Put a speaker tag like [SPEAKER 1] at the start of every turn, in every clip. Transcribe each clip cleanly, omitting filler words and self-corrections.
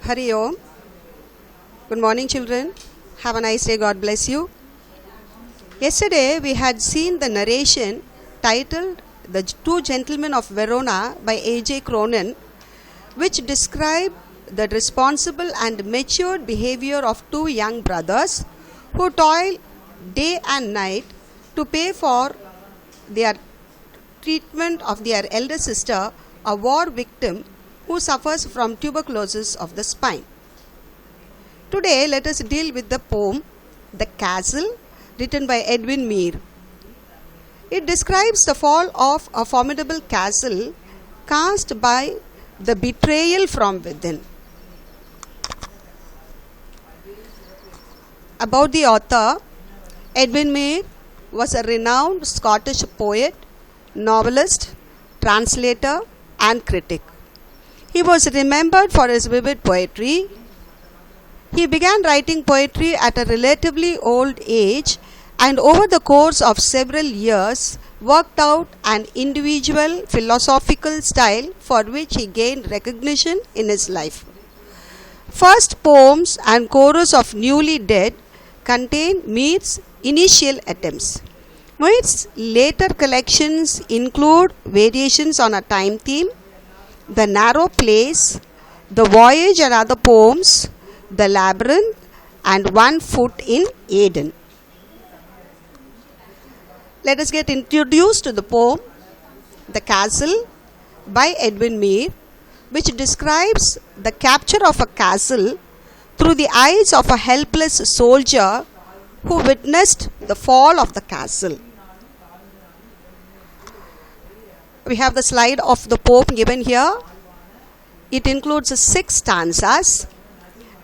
[SPEAKER 1] Hari Om. Good morning, children. Have a nice day. God bless you. Yesterday, we had seen the narration titled The Two Gentlemen of Verona by A.J. Cronin, which described the responsible and matured behavior of two young brothers who toil day and night to pay for their treatment of their elder sister, a war victim who suffers from tuberculosis of the spine. Today, let us deal with the poem The Castle, written by Edwin Meade. It describes the fall of a formidable castle cast by the betrayal from within. About the author, Edwin Meade was a renowned Scottish poet, novelist, translator, and critic. He was remembered for his vivid poetry. He began writing poetry at a relatively old age and over the course of several years worked out an individual philosophical style for which he gained recognition in his life. First Poems and Chorus of Newly Dead contain Meade's initial attempts. Meade's later collections include Variations on a Time Theme, The Narrow Place, The Voyage and Other Poems, The Labyrinth, and One Foot in Eden. Let us get introduced to the poem The Castle by Edwin Meade, which describes the capture of a castle through the eyes of a helpless soldier who witnessed the fall of the castle. We have the slide of the poem given here. It includes 6 stanzas.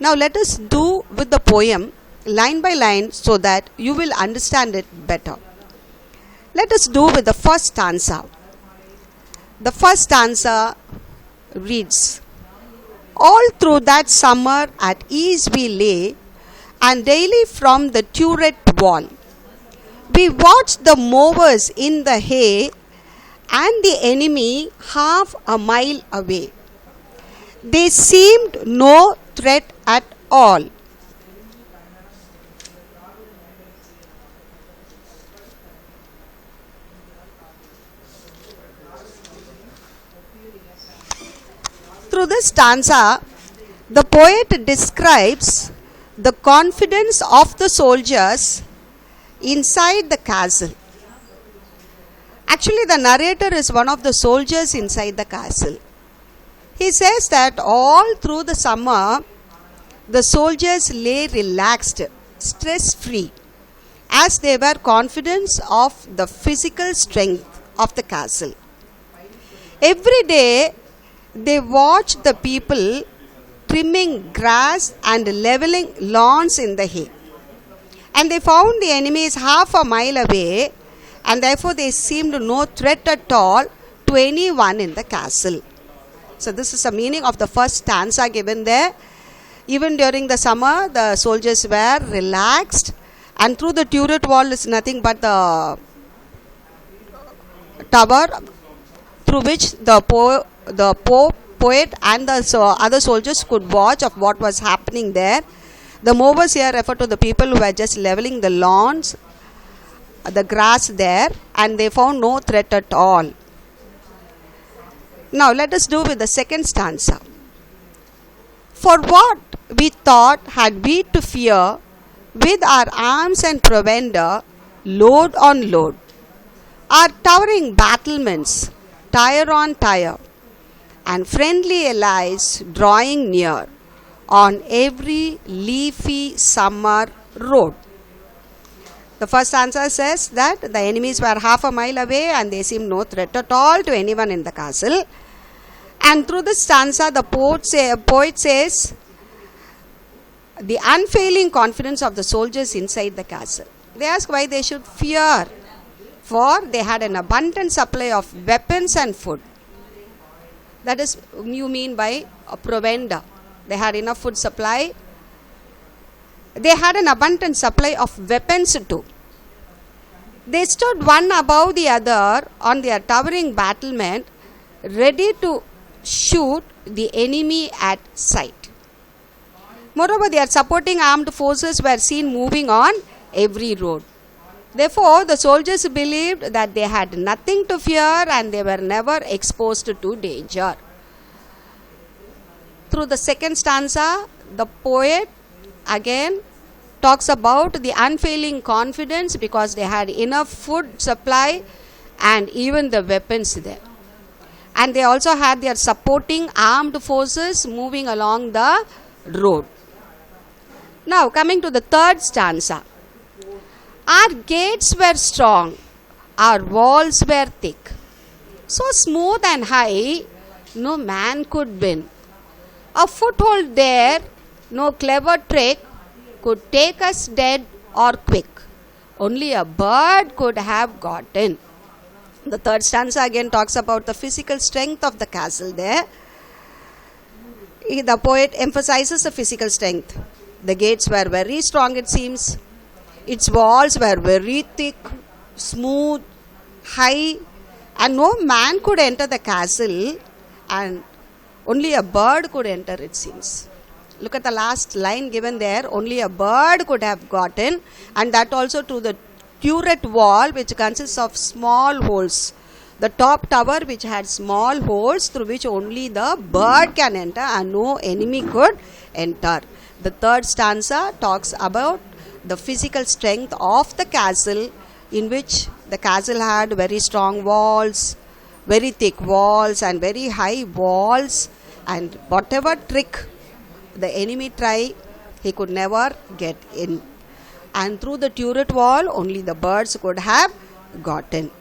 [SPEAKER 1] Now let us do with the poem line by line so that you will understand it better. Let us do with the first stanza. The first stanza reads, "All through that summer at ease we lay, and daily from the turret wall we watched the mowers in the hay, and the enemy half a mile away. They seemed no threat at all." Through this stanza, the poet describes the confidence of the soldiers inside the castle. Actually, the narrator is one of the soldiers inside the castle. He says that all through the summer, the soldiers lay relaxed, stress-free, as they were confident of the physical strength of the castle. Every day, they watched the people trimming grass and leveling lawns in the hay. And they found the enemies half a mile away, and therefore they seemed no threat at all to anyone in the castle. So this is the meaning of the first stanza given there. Even during the summer, the soldiers were relaxed, and through the turret wall is nothing but the tower through which the poet and the other soldiers could watch of what was happening there. The mowers here refer to the people who were just leveling the lawns, the grass there, and they found no threat at all. Now let us do with the second stanza. "For what we thought had we to fear, with our arms and provender, load on load, our towering battlements, tier on tier, and friendly allies drawing near on every leafy summer road." The first stanza says that the enemies were half a mile away and they seemed no threat at all to anyone in the castle. And through this stanza, the poet says the unfailing confidence of the soldiers inside the castle. They ask why they should fear, for they had an abundant supply of weapons and food. That is, you mean by a provender. They had enough food supply. They had an abundant supply of weapons too. They stood one above the other on their towering battlement, ready to shoot the enemy at sight. Moreover, their supporting armed forces were seen moving on every road. Therefore, the soldiers believed that they had nothing to fear and they were never exposed to danger. Through the second stanza, the poet again talks about the unfailing confidence because they had enough food supply and even the weapons there. And they also had their supporting armed forces moving along the road. Now, coming to the third stanza. Our gates were strong, our walls were thick, so smooth and high, no man could win. A foothold there, no clever trick could take us dead or quick. Only a bird could have gotten. The third stanza again talks about the physical strength of the castle there. The poet emphasizes the physical strength. The gates were very strong, it seems. Its walls were very thick, smooth, high, and no man could enter the castle, and only a bird could enter, it seems. Look at the last line given there. Only a bird could have gotten, and that also to the turret wall, which consists of small holes. The top tower, which had small holes through which only the bird can enter and no enemy could enter. The third stanza talks about the physical strength of the castle, in which the castle had very strong walls, very thick walls and very high walls, and whatever trick the enemy try, he could never get in. And through the turret wall, only the birds could have gotten.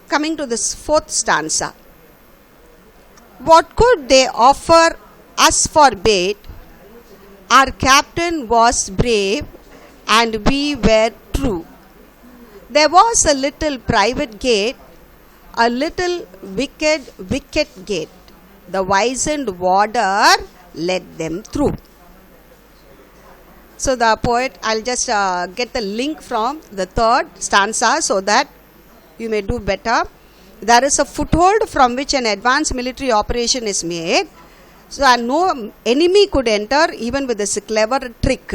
[SPEAKER 1] Coming to this fourth stanza. What could they offer us for bait? Our captain was brave and we were true. There was a little private gate, a little wicked gate. The wizened warder led them through. So the poet, I'll just get the link from the third stanza so that you may do better. There is a foothold from which an advanced military operation is made. So no enemy could enter even with this clever trick.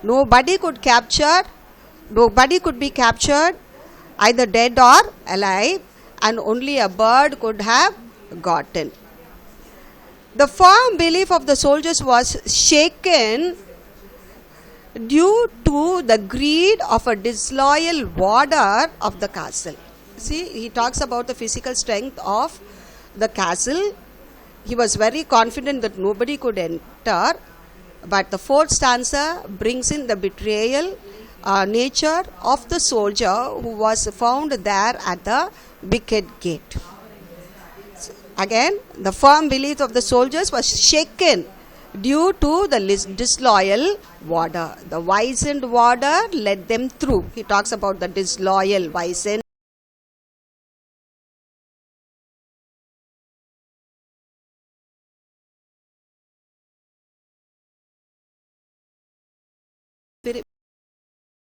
[SPEAKER 1] Nobody could be captured either dead or alive, and only a bird could have gotten. The firm belief of the soldiers was shaken due to the greed of a disloyal warder of the castle. See, he talks about the physical strength of the castle. He was very confident that nobody could enter, but the fourth stanza brings in the betrayal nature of the soldier who was found there at the wicket gate. Again, the firm belief of the soldiers was shaken due to the disloyal warder. The wizened warder led them through. He talks about the disloyal, wizened.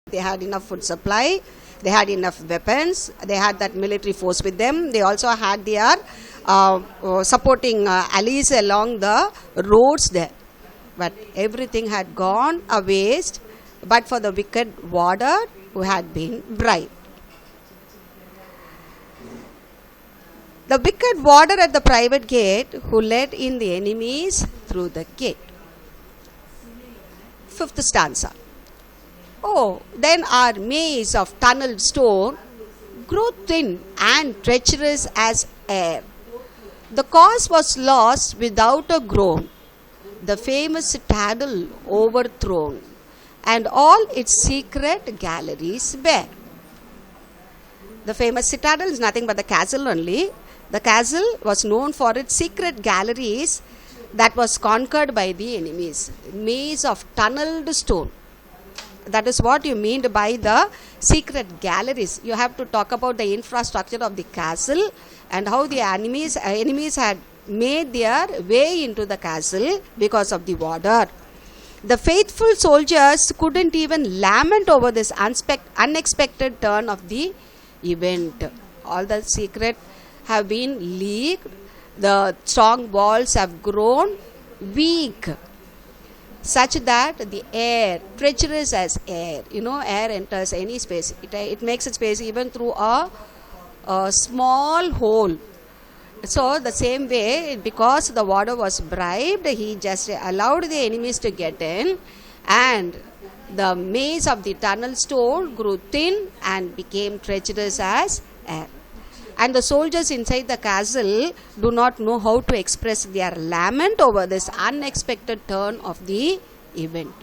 [SPEAKER 1] They had enough food supply, they had enough weapons, they had that military force with them. They also had their supporting allies along the roads there. But everything had gone a waste but for the wicked warder who had been bribed. The wicked warder at the private gate who led in the enemies through the gate. Fifth stanza. Oh, then our maze of tunneled stone grew thin and treacherous as air. The cause was lost without a groan, the famous citadel overthrown, and all its secret galleries bare. The famous citadel is nothing but the castle only. The castle was known for its secret galleries that was conquered by the enemies. Maze of tunneled stone. That is what you mean by the secret galleries. You have to talk about the infrastructure of the castle and how the enemies had made their way into the castle because of the warder. The faithful soldiers couldn't even lament over this unexpected turn of the event. All the secret have been leaked. The strong walls have grown weak, such that the air, treacherous as air, air enters any space. It makes a space even through a small hole. So the same way, because the water was bribed, he just allowed the enemies to get in, and the maze of the tunnel stone grew thin and became treacherous as air. And the soldiers inside the castle do not know how to express their lament over this unexpected turn of the event.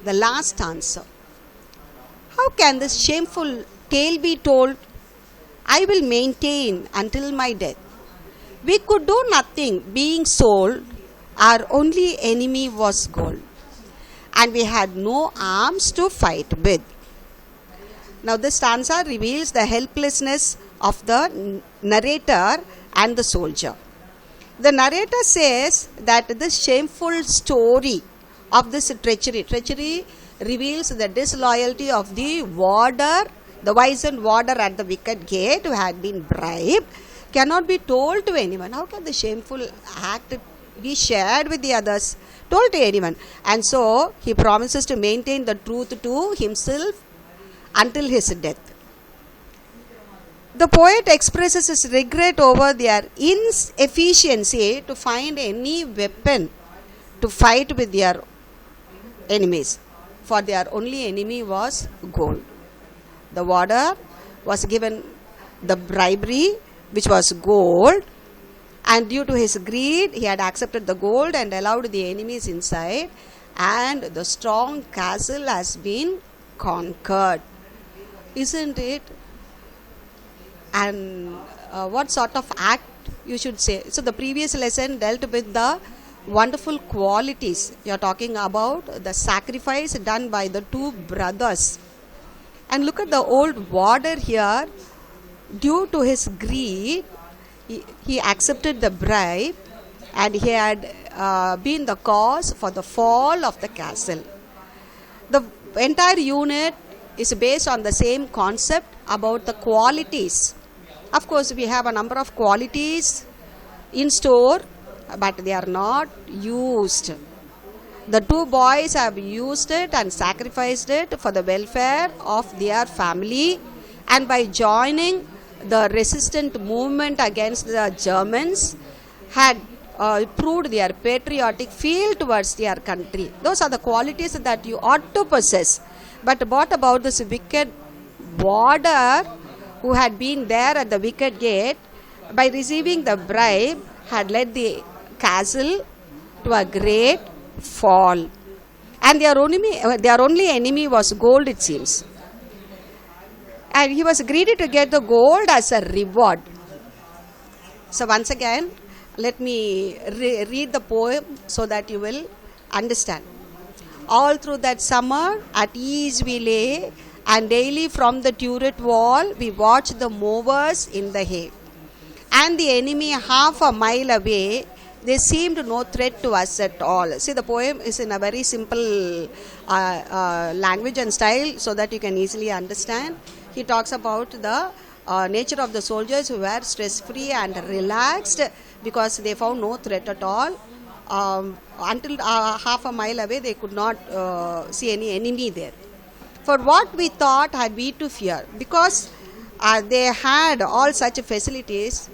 [SPEAKER 1] The last answer. How can this shameful tale be told? I will maintain until my death. We could do nothing, being sold. Our only enemy was gold, and we had no arms to fight with. Now, this stanza reveals the helplessness of the narrator and the soldier. The narrator says that this shameful story of this treachery reveals the disloyalty of the warder, the wizened warder at the wicket gate who had been bribed, cannot be told to anyone. How can the shameful act be shared with the others? Told to anyone. And so he promises to maintain the truth to himself until his death. The poet expresses his regret over their inefficiency to find any weapon to fight with their enemies, for their only enemy was gold. The warder was given the bribery, which was gold, and due to his greed, he had accepted the gold and allowed the enemies inside, and the strong castle has been conquered. Isn't it? And what sort of act you should say? So the previous lesson dealt with the wonderful qualities. You are talking about the sacrifice done by the two brothers. And look at the old warder here. Due to his greed, he accepted the bribe, and he had been the cause for the fall of the castle. The entire unit is based on the same concept about the qualities. Of course, we have a number of qualities in store, but they are not used. The two boys have used it and sacrificed it for the welfare of their family, and by joining the resistant movement against the Germans, had proved their patriotic feel towards their country. Those are the qualities that you ought to possess. But what about this wicked warder who had been there at the wicket gate, by receiving the bribe, had led the castle to a great fall? And their only enemy was gold, it seems. And he was greedy to get the gold as a reward. So once again, let me read the poem so that you will understand. All through that summer at ease we lay, and daily from the turret wall we watched the mowers in the hay. And the enemy half a mile away, they seemed no threat to us at all. See, the poem is in a very simple language and style so that you can easily understand. He talks about the nature of the soldiers who were stress-free and relaxed because they found no threat at all. Until half a mile away, they could not see any enemy there. For what we thought had we to fear, because they had all such facilities,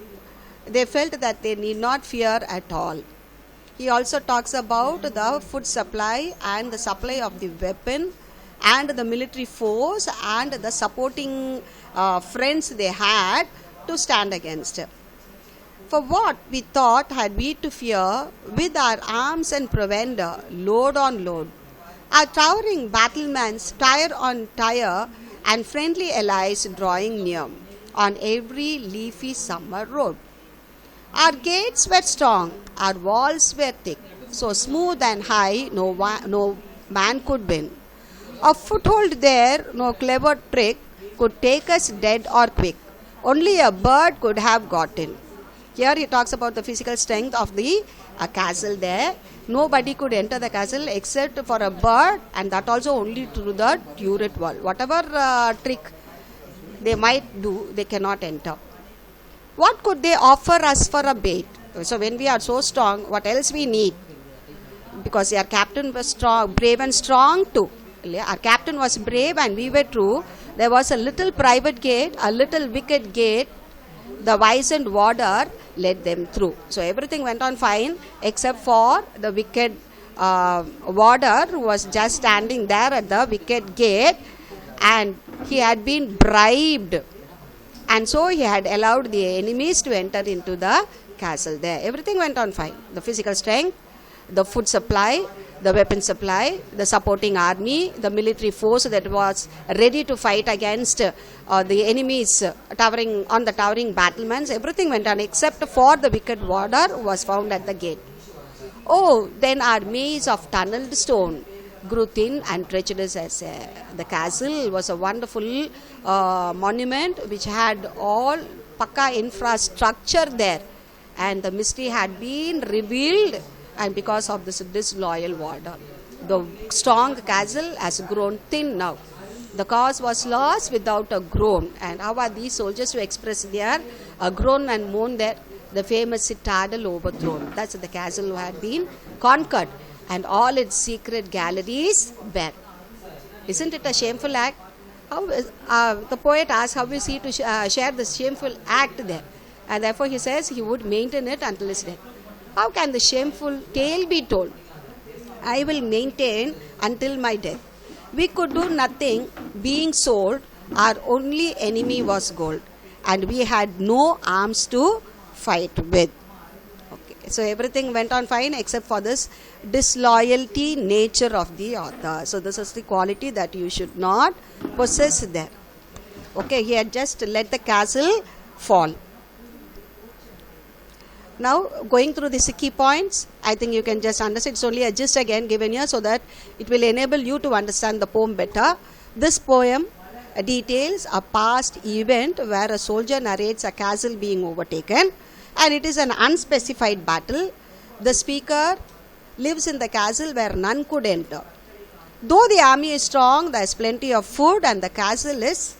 [SPEAKER 1] they felt that they need not fear at all. He also talks about the food supply and the supply of the weapon and the military force and the supporting friends they had to stand against. For what we thought had we to fear, with our arms and provender, load on load, our towering battlements, tire on tire, and friendly allies drawing near on every leafy summer road. Our gates were strong, our walls were thick, so smooth and high no man could win. A foothold there, no clever trick could take us dead or quick. Only a bird could have got in. Here he talks about the physical strength of the castle there. Nobody could enter the castle except for a bird, and that also only through the turret wall. Whatever trick they might do, they cannot enter. What could they offer us for a bait? So when we are so strong, what else we need? Because our captain was strong, brave and strong too. Our captain was brave and we were true. There was a little private gate, a little wicket gate. The wizened warder led them through. So everything went on fine except for the wicked warder who was just standing there at the wicket gate, and he had been bribed, and so he had allowed the enemies to enter into the castle there. Everything went on fine. The physical strength, the food supply, the weapon supply, the supporting army, the military force that was ready to fight against the enemies towering on the towering battlements, everything went on except for the wicked warder who was found at the gate. Oh, then our maze of tunneled stone grew thin and treacherous as the castle was a wonderful monument which had all Pakka infrastructure there, and the mystery had been revealed, and because of this disloyal warder, the strong castle has grown thin now. The cause was lost without a groan. And how are these soldiers to express their groan and moan there? The famous citadel overthrown. That's the castle had been conquered, and all its secret galleries bare. Isn't it a shameful act? How the poet asks, how is he to share this shameful act there? And therefore he says he would maintain it until his death. How can the shameful tale be told? I will maintain until my death. We could do nothing, being sold. Our only enemy was gold, and we had no arms to fight with. Okay, so everything went on fine except for this disloyalty nature of the author. So this is the quality that you should not possess there. Okay, he had just let the castle fall. Now, going through these key points, I think you can just understand. It's only a gist again given here so that it will enable you to understand the poem better. This poem details a past event where a soldier narrates a castle being overtaken, and it is an unspecified battle. The speaker lives in the castle where none could enter. Though the army is strong, there is plenty of food, and the castle is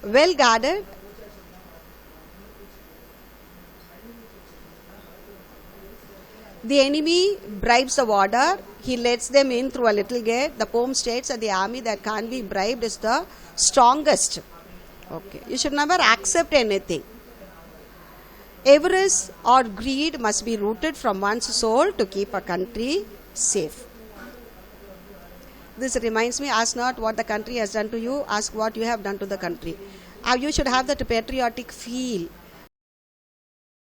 [SPEAKER 1] well guarded. The enemy bribes the warder. He lets them in through a little gate. The poem states that the army that can't be bribed is the strongest. Okay, you should never accept anything. Avarice or greed must be rooted from one's soul to keep a country safe. This reminds me, ask not what the country has done to you, ask what you have done to the country. You should have that patriotic feel